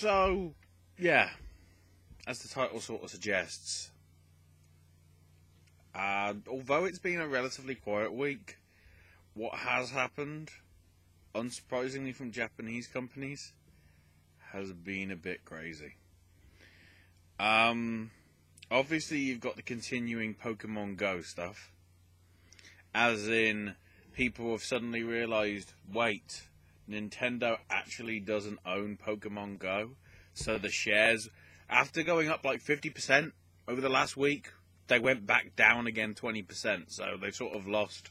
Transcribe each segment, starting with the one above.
So, yeah, as the title sort of suggests, although it's been a relatively quiet week, what has happened, unsurprisingly from Japanese companies, has been a bit crazy. Obviously you've got the continuing Pokemon Go stuff, as in people have suddenly realised, wait, Nintendo actually doesn't own Pokemon Go, so the shares, after going up like 50% over the last week, they went back down again 20%, so they sort of lost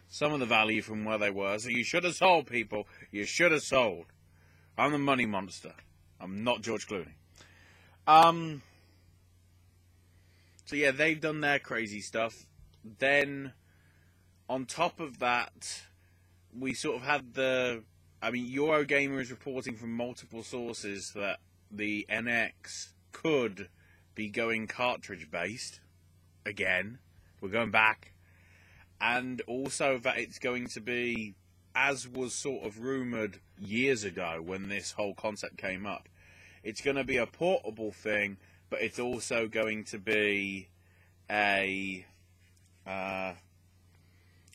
some of the value from where they were. So you should have sold, people. You should have sold. I'm the money monster. I'm not George Clooney. So yeah, they've done their crazy stuff. Then, on top of that, we sort of had Eurogamer is reporting from multiple sources that the NX could be going cartridge-based. Again, we're going back. And also that it's going to be, as was sort of rumoured years ago when this whole concept came up, it's going to be a portable thing, but it's also going to be a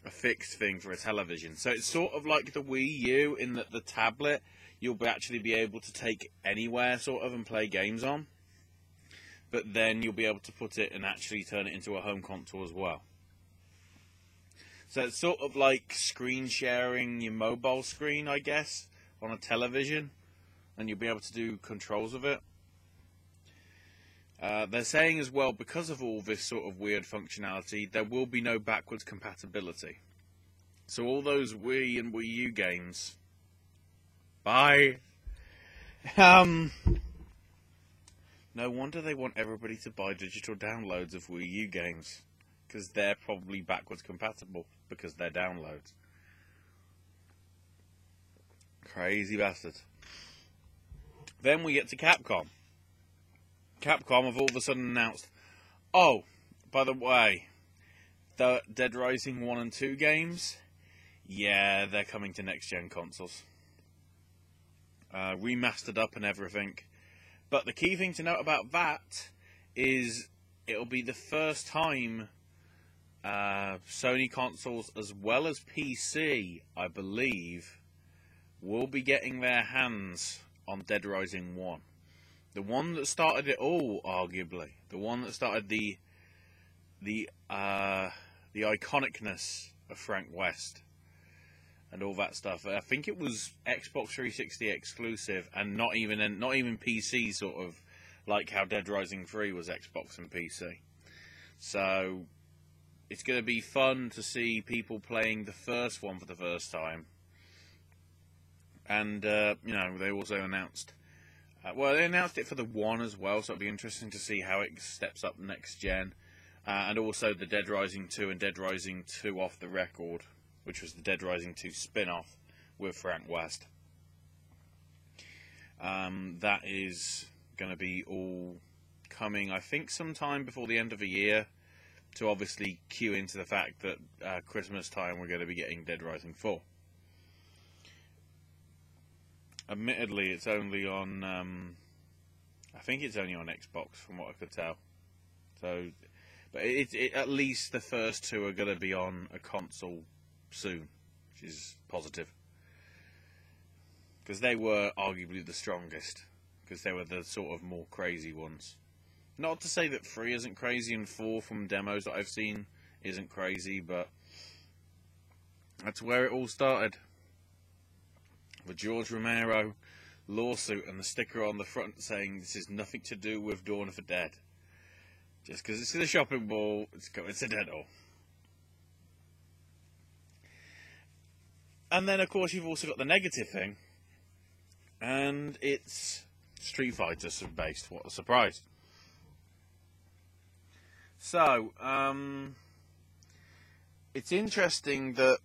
fixed thing for a television. So it's sort of like the Wii U in that the tablet you'll actually be able to take anywhere sort of and play games on, but then you'll be able to put it and actually turn it into a home console as well. So it's sort of like screen sharing your mobile screen, I guess, on a television, and you'll be able to do controls of it. They're saying as well, because of all this sort of weird functionality, there will be no backwards compatibility. So all those Wii and Wii U games, bye. No wonder they want everybody to buy digital downloads of Wii U games, because they're probably backwards compatible, because they're downloads. Crazy bastards. Then we get to Capcom. Capcom have all of a sudden announced, oh, by the way, the Dead Rising 1 and 2 games, yeah, they're coming to next-gen consoles. Remastered up and everything. But the key thing to note about that is it'll be the first time Sony consoles as well as PC, I believe, will be getting their hands on Dead Rising 1. The one that started it all, arguably. The one that started the iconicness of Frank West and all that stuff. I think it was Xbox 360 exclusive, and not even PC, sort of like how Dead Rising 3 was Xbox and PC. So it's going to be fun to see people playing the first one for the first time. And they also announced. They announced it for the 1 as well, so it'll be interesting to see how it steps up next gen. And also the Dead Rising 2 and Dead Rising 2 Off the Record, which was the Dead Rising 2 spin-off with Frank West. That is going to be all coming, I think, sometime before the end of the year, to obviously cue into the fact that Christmas time we're going to be getting Dead Rising 4. Admittedly, it's only on, I think it's only on Xbox from what I could tell. So, but at least the first two are going to be on a console soon, which is positive. Because they were arguably the strongest, because they were the sort of more crazy ones. Not to say that 3 isn't crazy and 4 from demos that I've seen isn't crazy, but that's where it all started. The George Romero lawsuit and the sticker on the front saying this is nothing to do with Dawn of the Dead. Just because it's in a shopping mall, it's coincidental. And then, of course, you've also got the negative thing, and it's Street Fighter based. What a surprise. So, it's interesting that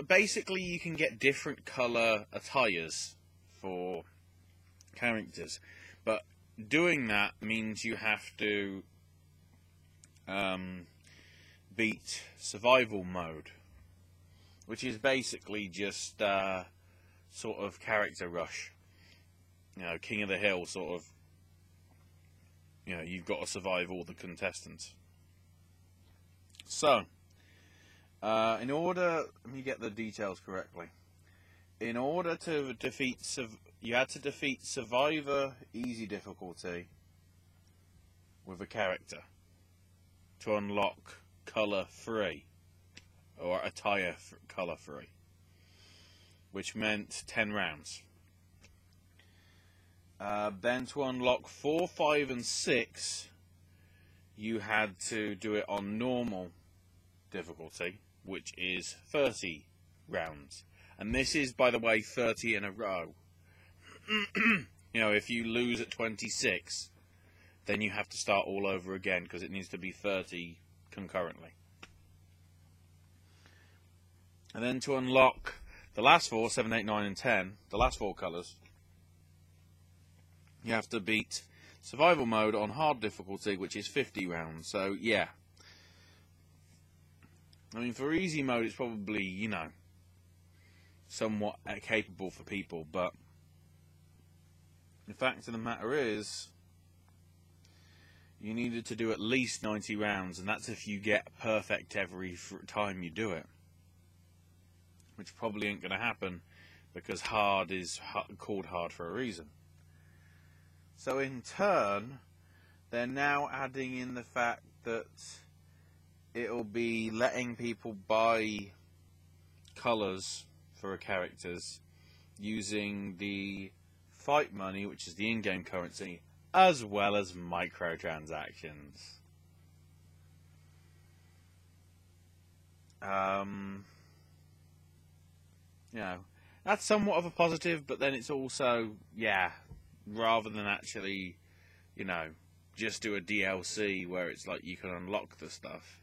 basically you can get different colour attires for characters, but doing that means you have to beat survival mode, which is basically just sort of character rush. King of the Hill sort of, you've got to survive all the contestants. So, in order, let me get the details correctly. In order to defeat, you had to defeat Survivor Easy difficulty with a character to unlock Colour Free, or Attire Colour Free, which meant 10 rounds. Then to unlock 4, 5 and 6, you had to do it on normal difficulty, which is 30 rounds. And this is, by the way, 30 in a row. If you lose at 26, then you have to start all over again, because it needs to be 30 concurrently. And then to unlock the last 4, 7, 8, 9 and 10, the last 4 colours, you have to beat survival mode on hard difficulty, which is 50 rounds. So, yeah. I mean, for easy mode, it's probably, somewhat capable for people, but the fact of the matter is, you needed to do at least 90 rounds, and that's if you get perfect every time you do it. Which probably ain't going to happen, because hard is called hard for a reason. So in turn, they're now adding in the fact that it'll be letting people buy colours for characters using the fight money, which is the in-game currency, as well as microtransactions. That's somewhat of a positive, but then it's also, rather than actually, just do a DLC where it's like you can unlock the stuff,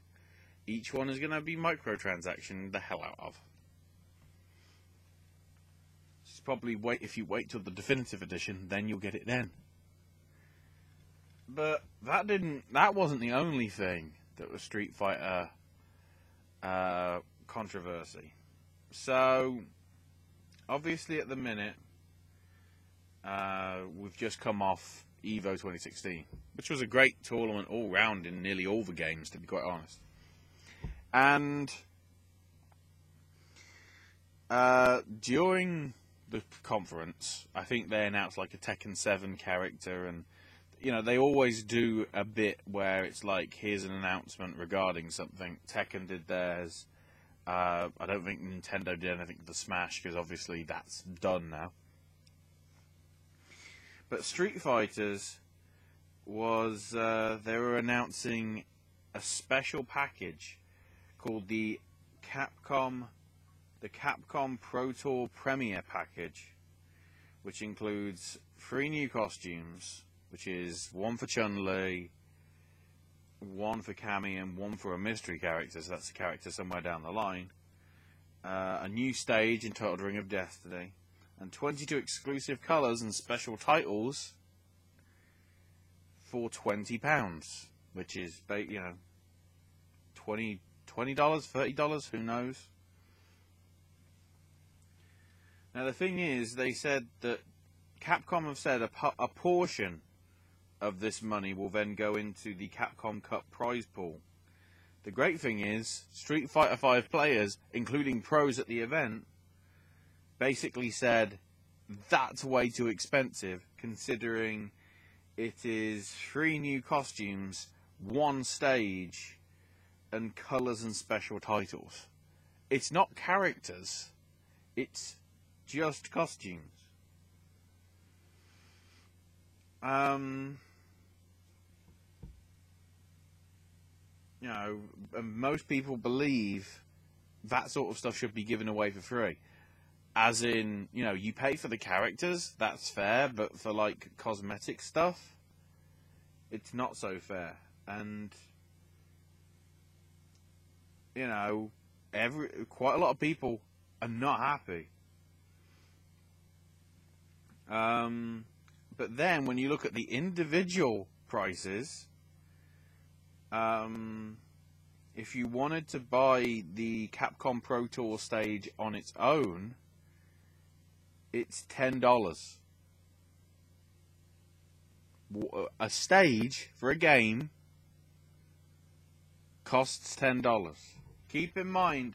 each one is going to be microtransaction the hell out of. Just probably if you wait till the definitive edition, then you'll get it then. But that wasn't the only thing that was Street Fighter controversy. So, obviously at the minute, we've just come off EVO 2016, which was a great tournament all round in nearly all the games, to be quite honest. And during the conference, I think they announced like a Tekken 7 character, and they always do a bit where it's like, here's an announcement regarding something. Tekken did theirs. I don't think Nintendo did anything with the Smash, because obviously that's done now. But Street Fighters was, they were announcing a special package called the Capcom Pro Tour Premier Package, which includes 3 new costumes, which is 1 for Chun-Li, 1 for Cammy, and 1 for a mystery character, so that's a character somewhere down the line, a new stage entitled Ring of Destiny, and 22 exclusive colours and special titles for £20, which is, $20, $30, who knows? Now the thing is, they said that Capcom have said a portion of this money will then go into the Capcom Cup prize pool. The great thing is, Street Fighter V players, including pros at the event, basically said that's way too expensive, considering it is 3 new costumes, 1 stage, and colours and special titles. It's not characters, it's just costumes. Most people believe that sort of stuff should be given away for free. As in, you pay for the characters, that's fair, but for, like, cosmetic stuff, it's not so fair. And, quite a lot of people are not happy. But then, when you look at the individual prices, if you wanted to buy the Capcom Pro Tour stage on its own, it's $10. A stage for a game costs $10. Keep in mind,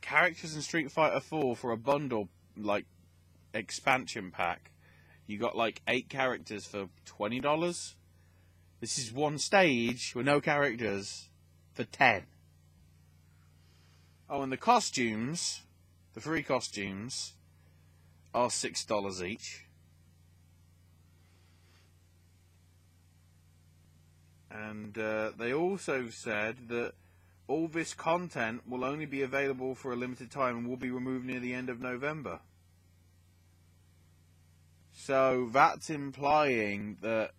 characters in Street Fighter 4 for a bundle, like, expansion pack, you got like 8 characters for $20. This is one stage with no characters for 10. Oh, and the costumes, the free costumes, are $6 each. And they also said that all this content will only be available for a limited time and will be removed near the end of November. So that's implying that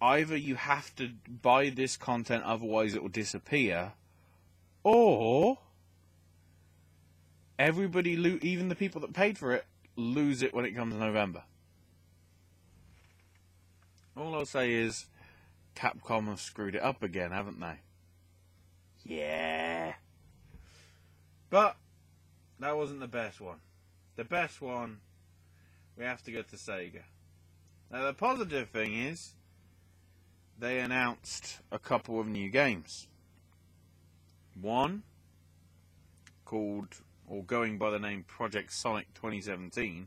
either you have to buy this content, otherwise it will disappear, or everybody, even the people that paid for it, lose it when it comes November. All I'll say is, Capcom have screwed it up again, haven't they? Yeah. But that wasn't the best one. The best one, we have to go to Sega. Now, the positive thing is, they announced a couple of new games. One, called, or going by the name Project Sonic 2017,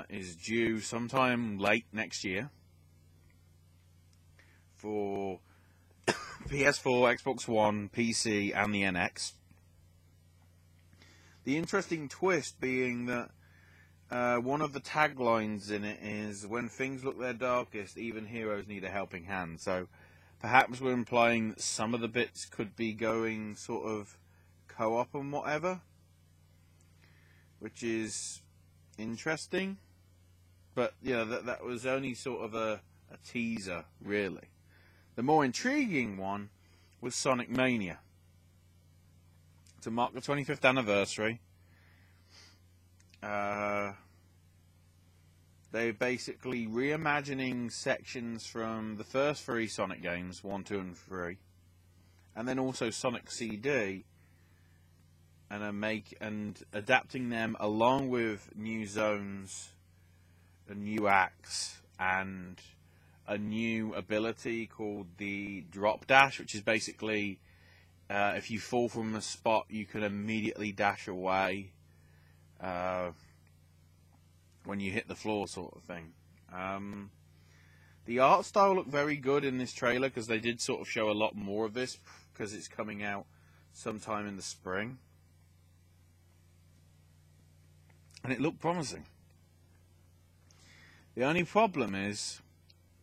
is due sometime late next year for PS4, Xbox One, PC, and the NX. The interesting twist being that one of the taglines in it is, when things look their darkest, even heroes need a helping hand. So perhaps we're implying that some of the bits could be going sort of co-op and whatever, which is interesting. But yeah, that was only sort of a teaser, really. The more intriguing one was Sonic Mania. To mark the 25th anniversary, they're basically reimagining sections from the first 3 Sonic games, 1, 2, and 3, and then also Sonic CD, and adapting them along with new zones, and new acts, and a new ability called the Drop Dash, which is basically, if you fall from a spot, you can immediately dash away when you hit the floor, sort of thing. The art style looked very good in this trailer, because they did sort of show a lot more of this, because it's coming out sometime in the spring. And it looked promising. The only problem is,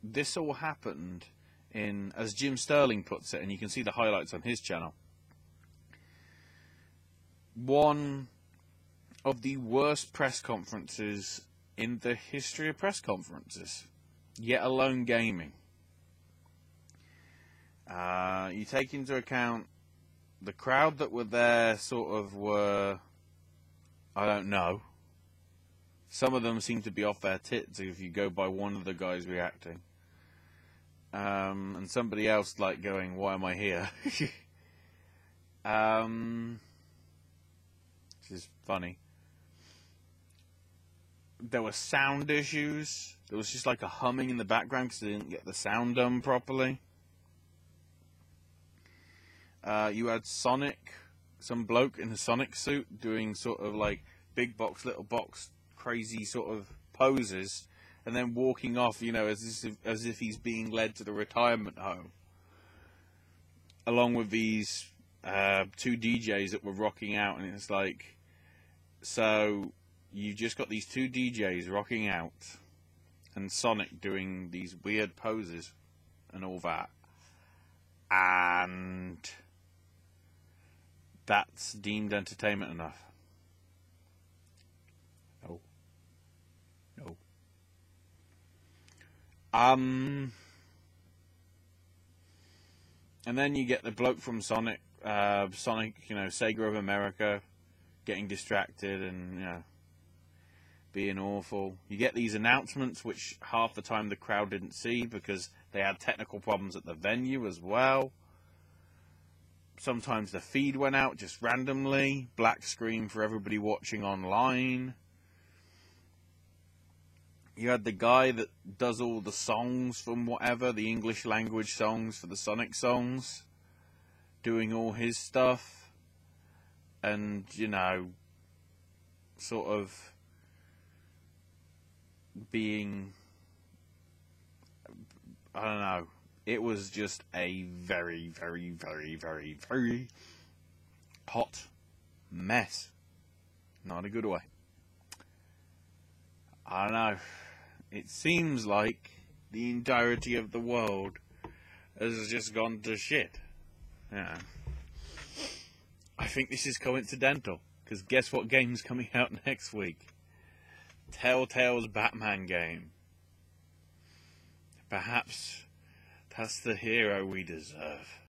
this all happened in, as Jim Sterling puts it, and you can see the highlights on his channel, one of the worst press conferences in the history of press conferences, yet alone gaming. You take into account the crowd that were there sort of were, I don't know, some of them seem to be off their tits if you go by one of the guys reacting. And somebody else like going, why am I here? Which is funny. There were sound issues. There was just like a humming in the background because they didn't get the sound done properly. You had Sonic, some bloke in a Sonic suit doing sort of like big box, little box, crazy sort of poses, and then walking off, you know, as if he's being led to the retirement home, along with these 2 DJs that were rocking out, and it's like, so you just got these 2 DJs rocking out, and Sonic doing these weird poses and all that, and that's deemed entertainment enough. No. No. And then you get the bloke from Sonic, you know, Sega of America, getting distracted and, you know, being awful. You get these announcements, which half the time the crowd didn't see because they had technical problems at the venue as well. Sometimes the feed went out just randomly, black screen for everybody watching online. You had the guy that does all the songs from whatever, the English language songs for the Sonic songs, doing all his stuff, and, you know, sort of being, I don't know, it was just a very, very, very, very, very hot mess. Not a good way. I don't know. It seems like the entirety of the world has just gone to shit. Yeah. I think this is coincidental, because guess what game's coming out next week? Telltale's Batman game. Perhaps that's the hero we deserve.